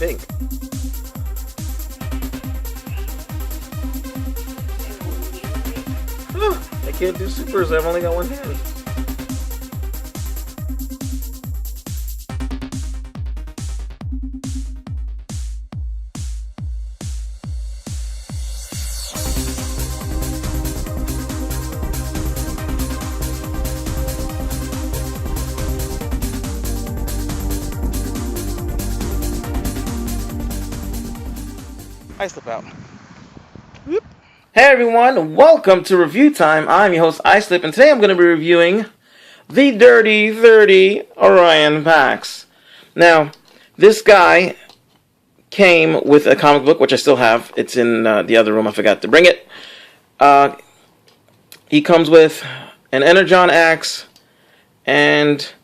think. I can't do supers. I've only got one hand. I slip out. Whoop. Hey everyone, welcome to Review Time. I'm your host, iSlip, and today I'm going to be reviewing the Dirty 30 Orion Pax. Now, this guy came with a comic book, which I still have. It's in the other room. I forgot to bring it. He comes with an Energon axe and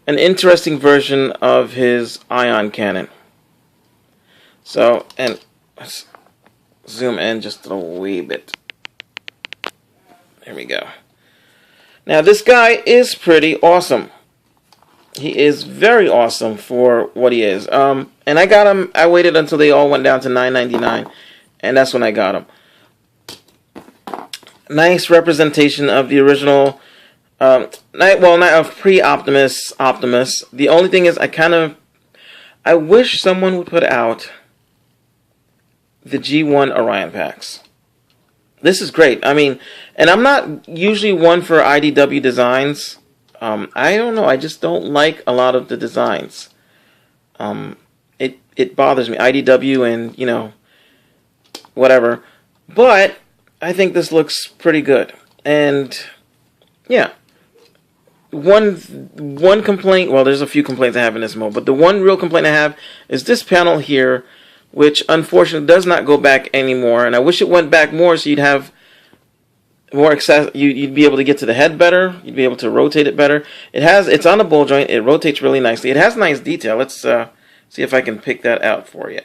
an interesting version of his ion cannon. So, and let's zoom in just a wee bit. There we go. Now this guy is pretty awesome. He is very awesome for what he is. And I got him. I waited until they all went down to $9.99, and that's when I got him. Nice representation of the original. Not of pre-Optimus. Optimus. The only thing is, I wish someone would put out the G1 Orion Pax. This is great. I mean, and I'm not usually one for IDW designs. I don't know. I just don't like a lot of the designs. It bothers me. IDW and, you know, whatever. But I think this looks pretty good. And yeah. One complaint, well, there's a few complaints I have in this mode, but the one real complaint I have is this panel here, which unfortunately does not go back anymore, and I wish it went back more so you'd have more access. You'd be able to get to the head better. You'd be able to rotate it better. It's on a ball joint. It rotates really nicely. It has nice detail. Let's see if I can pick that out for you.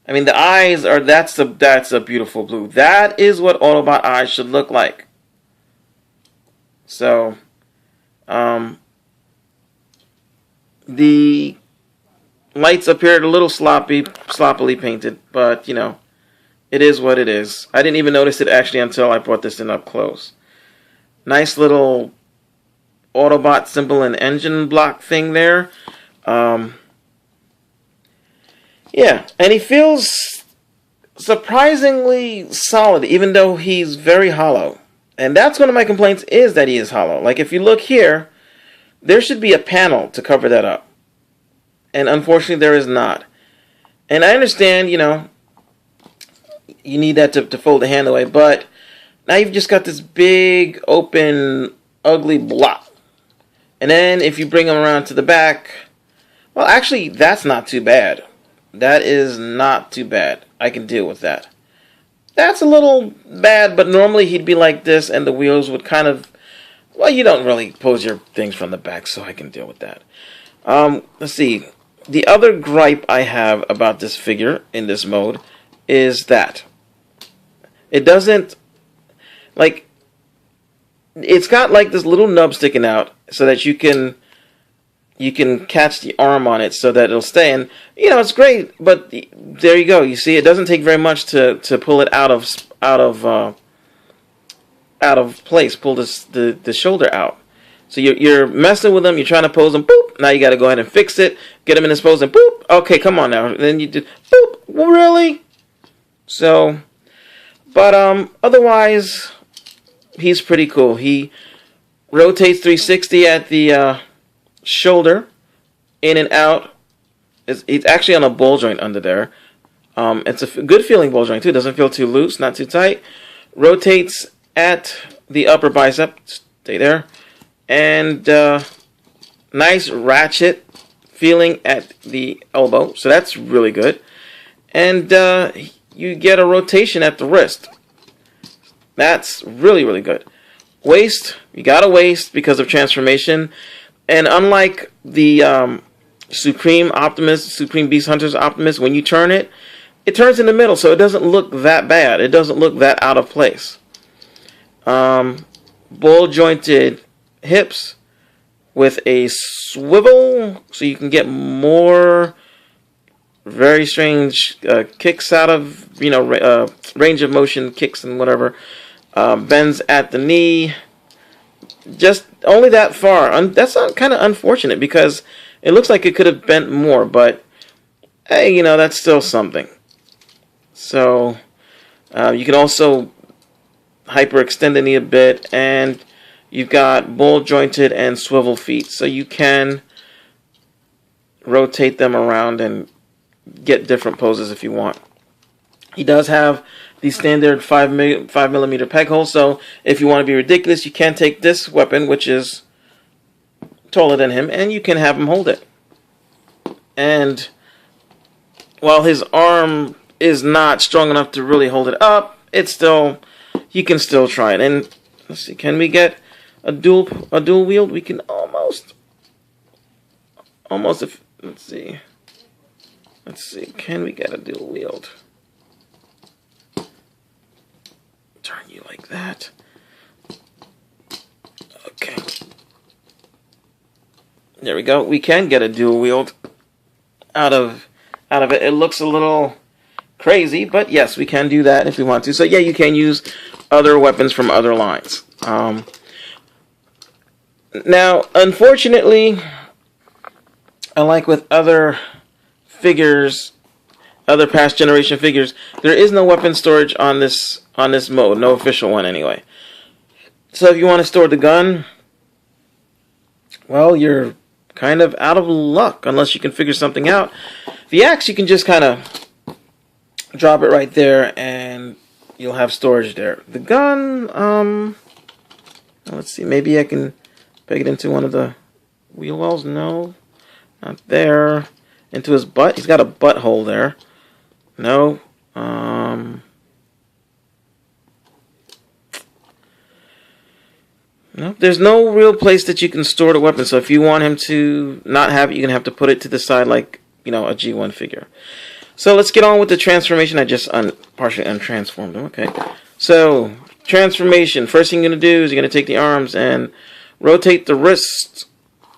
I mean, the eyes are that's a beautiful blue. That is what Autobot eyes should look like. So, the lights appeared a little sloppily painted, but, you know, it is what it is. I didn't even notice it actually until I brought this in up close. Nice little Autobot symbol and engine block thing there. Yeah, and he feels surprisingly solid, even though he's very hollow. And that's one of my complaints, is that he is hollow. Like, if you look here, there should be a panel to cover that up. And unfortunately, there is not. And I understand, you know, you need that to fold the hand away. But now you've just got this big, open, ugly block. And then if you bring them around to the back, well, actually, that's not too bad. That is not too bad. I can deal with that. That's a little bad, but normally he'd be like this, and the wheels would kind of... Well, you don't really pose your things from the back, so I can deal with that. Let's see. The other gripe I have about this figure in this mode is that it doesn't, like, it's got like this little nub sticking out so that you can catch the arm on it so that it'll stay. And, you know, it's great, but there you go. You see, it doesn't take very much to pull it out of place, pull the shoulder out. So you're messing with them, you're trying to pose them, boop. Now you got to go ahead and fix it, get them in this pose, and boop. Okay, come on now. And then you do, boop. Well, really? So, but otherwise, he's pretty cool. He rotates 360 at the shoulder, in and out. It's actually on a ball joint under there. It's a good feeling ball joint too. Doesn't feel too loose, not too tight. Rotates at the upper bicep. Stay there. And nice ratchet feeling at the elbow. So that's really good. And you get a rotation at the wrist. That's really, really good. Waist, you got a waist because of transformation. And unlike the Supreme Optimus, Supreme Beast Hunters Optimus, when you turn it, it turns in the middle, so it doesn't look that bad. It doesn't look that out of place. Ball jointed hips with a swivel, so you can get more very strange kicks out of, range of motion kicks and whatever. Bends at the knee. Just only that far. That's kind of unfortunate because it looks like it could have bent more, but hey, that's still something. So you can also hyperextend the knee a bit, and you've got ball jointed and swivel feet, so you can rotate them around and get different poses if you want. He does have the standard 5mm peg hole, so if you want to be ridiculous, you can take this weapon, which is taller than him, and you can have him hold it. And while his arm is not strong enough to really hold it up, you can still try it. And let's see, can we get a dual wield? We can almost if let's see, can we get a dual wield? Turn you like that. Okay. There we go. We can get a dual wield out of it. It looks a little crazy, but yes, we can do that if we want to. So yeah, you can use other weapons from other lines. Now, unfortunately, unlike with other figures, other past generation figures, there is no weapon storage on this mode, no official one anyway. So if you want to store the gun, well, you're kind of out of luck unless you can figure something out. The axe, you can just kind of drop it right there and you'll have storage there. The gun, let's see, maybe I can peg it into one of the wheel wells. No, not there. Into his butt. He's got a butthole there. No. No, there's no real place that you can store the weapon. So if you want him to not have it, you're going to have to put it to the side like, a G1 figure. So let's get on with the transformation. I just partially untransformed him. Okay. So, transformation. First thing you're going to do is you're going to take the arms and rotate the wrists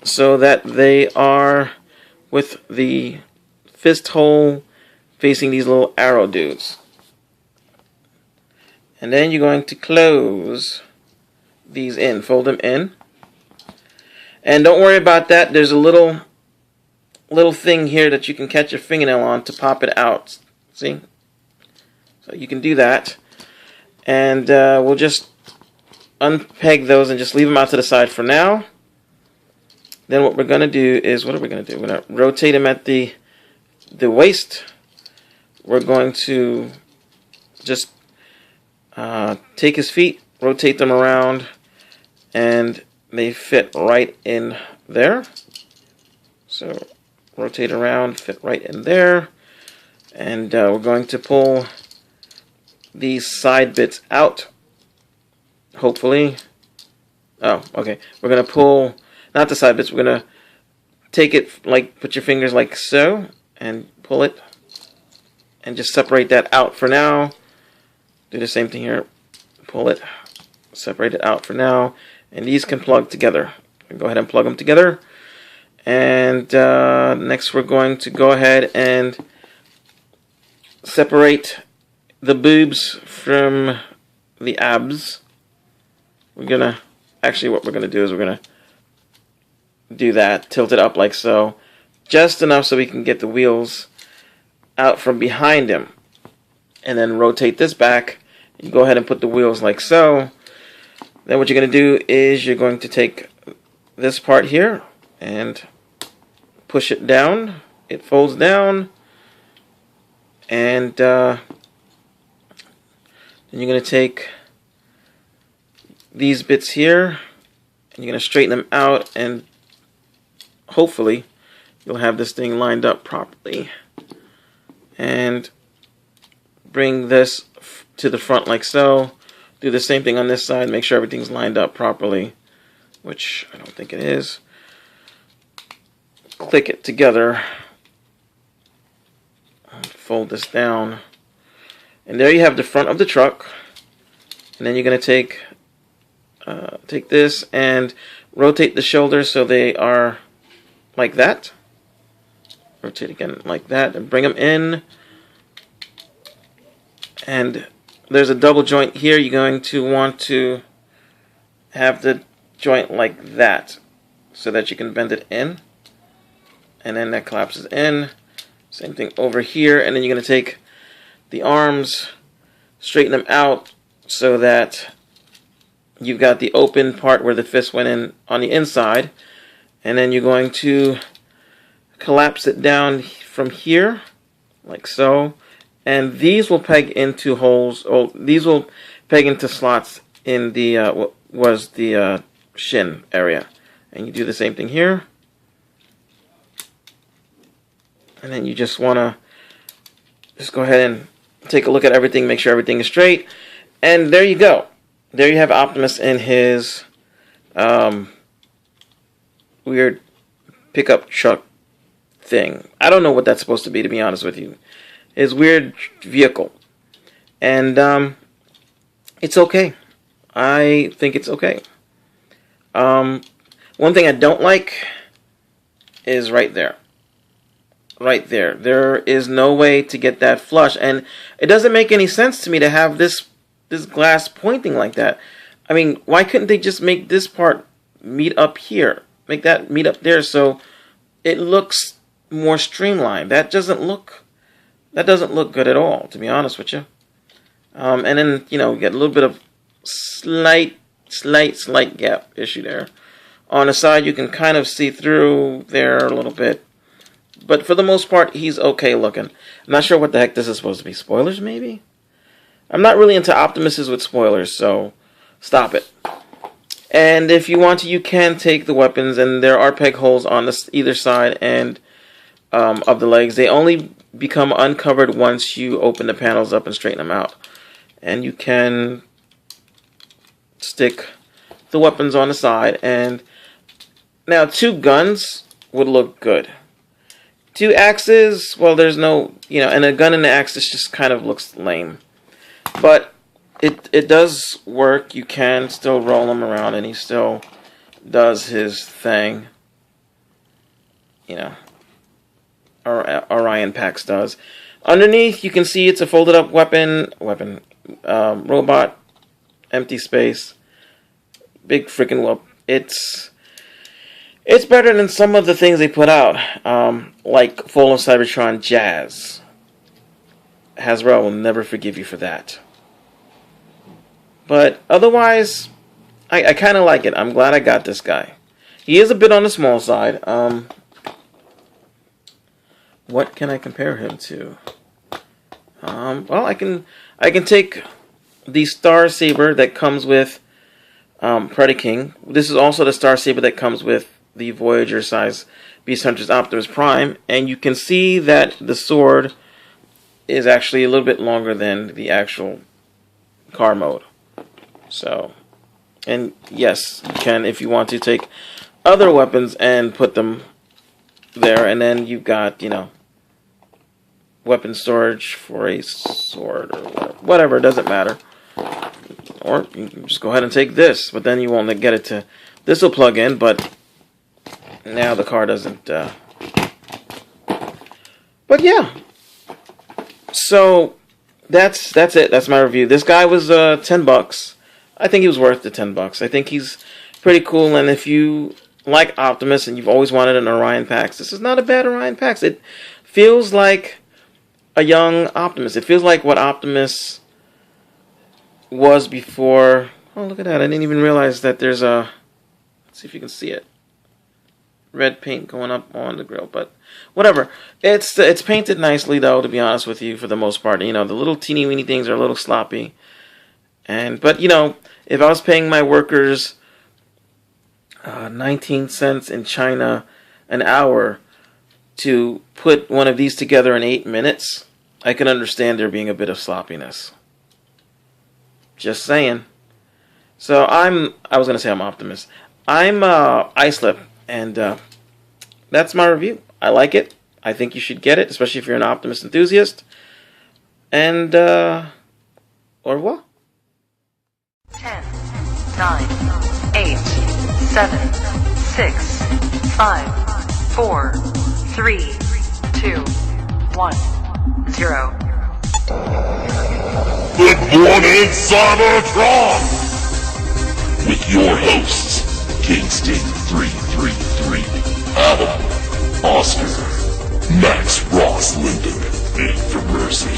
so that they are with the fist hole facing these little arrow dudes. And then you're going to close these in, fold them in. And don't worry about that. There's a little thing here that you can catch your fingernail on to pop it out. See? So you can do that. And we'll just unpeg those and just leave them out to the side for now. Then what we're going to do is, what are we going to do? We're going to rotate him at the waist. We're going to just take his feet, rotate them around, and they fit right in there. So rotate around, fit right in there. And we're going to pull these side bits out, hopefully. Oh, okay. We're going to pull, not the side bits, we're going to take it, like, put your fingers like so, and pull it, and just separate that out for now. Do the same thing here. Pull it, separate it out for now, and these can plug together. Go ahead and plug them together. And next we're going to go ahead and separate the boobs from the abs. We're gonna, actually what we're gonna do is we're gonna do that, tilt it up like so, just enough so we can get the wheels out from behind him. And then rotate this back. You go ahead and put the wheels like so. Then what you're going to do is you're going to take this part here and push it down. It folds down. And then you're going to take these bits here and you're going to straighten them out, and hopefully you'll have this thing lined up properly. And bring this to the front like so. Do the same thing on this side. Make sure everything's lined up properly, which I don't think it is. Click it together. And fold this down. And there you have the front of the truck. And then you're going to take this and rotate the shoulders so they are like that. rotate again like that, and bring them in. And there's a double joint here. You're going to want to have the joint like that so that you can bend it in. And then that collapses in. Same thing over here. And then you're going to take the arms, straighten them out so that you've got the open part where the fist went in on the inside. And then you're going to collapse it down from here, like so. And these will peg into holes, or these will peg into slots in the, what was the shin area. And you do the same thing here. And then you just want to just go ahead and take a look at everything, make sure everything is straight. And there you go. There you have Optimus in his weird pickup truck thing. I don't know what that's supposed to be be honest with you. His weird vehicle. And it's okay. I think it's okay. One thing I don't like is right there. Right there. There is no way to get that flush. And it doesn't make any sense to me to have this glass pointing like that. I mean, why couldn't they just make this part meet up here? Make that meet up there so it looks more streamlined. That doesn't look good at all, to be honest with you. And then, you know, you get a little bit of slight gap issue there. On the side, you can kind of see through there a little bit. But for the most part, he's okay looking. I'm not sure what the heck this is supposed to be. Spoilers, maybe? I'm not really into Optimuses with spoilers, so stop it. And if you want to, you can take the weapons, and there are peg holes on either side and of the legs. They only become uncovered once you open the panels up and straighten them out. And you can stick the weapons on the side. And now 2 guns would look good. 2 axes, well, there's no, you know, and a gun and an axis just kind of looks lame. But it does work. You can still roll him around, and he still does his thing. You know, Orion Pax does. Underneath, you can see it's a folded up robot, empty space, big freaking whoop. It's better than some of the things they put out, like Fall of Cybertron Jazz. Hasbro will never forgive you for that. But otherwise, I kind of like it. I'm glad I got this guy. He is a bit on the small side. What can I compare him to? Well, I can take the Star Saber that comes with Predaking. This is also the Star Saber that comes with the Voyager size Beast Hunters Optimus Prime, and you can see that the sword is actually a little bit longer than the actual car mode. So, and yes, you can, if you want to, take other weapons and put them there, and then you've got, you know, weapon storage for a sword or whatever, it doesn't matter. Or you can just go ahead and take this, but then you won't get it to, this will plug in, but now the car doesn't, but yeah. So that's it. That's my review. This guy was $10. I think he was worth the $10. I think he's pretty cool, and if you like Optimus and you've always wanted an Orion Pax, this is not a bad Orion Pax. It feels like a young Optimus. It feels like what Optimus was before. Oh, look at that. I didn't even realize that there's a, let's see if you can see it, red paint going up on the grill, but whatever. It's painted nicely, though, to be honest with you, for the most part. You know, the little teeny weeny things are a little sloppy. But, you know, if I was paying my workers 19 cents in China an hour to put one of these together in 8 minutes, I can understand there being a bit of sloppiness. Just saying. So I was going to say I'm Optimus. I'm Icelip, and that's my review. I like it. I think you should get it, especially if you're an Optimus enthusiast. And, au revoir. 10, 9, 8, 7, 6, 5, 4, 3, 2, 1, 0. Good morning, Cybertron! With your hosts, Kingston 333, Adam, Oscar, Max Ross Linden, Victor Mercy,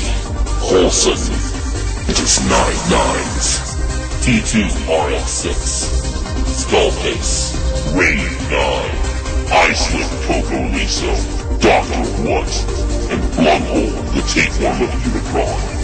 Holson, it is 9 9s, T2 RX6, Skullface, Rain 9, Iceland Coco Liso, Dr. What, and Blunghole, the tapeworm of Unicron.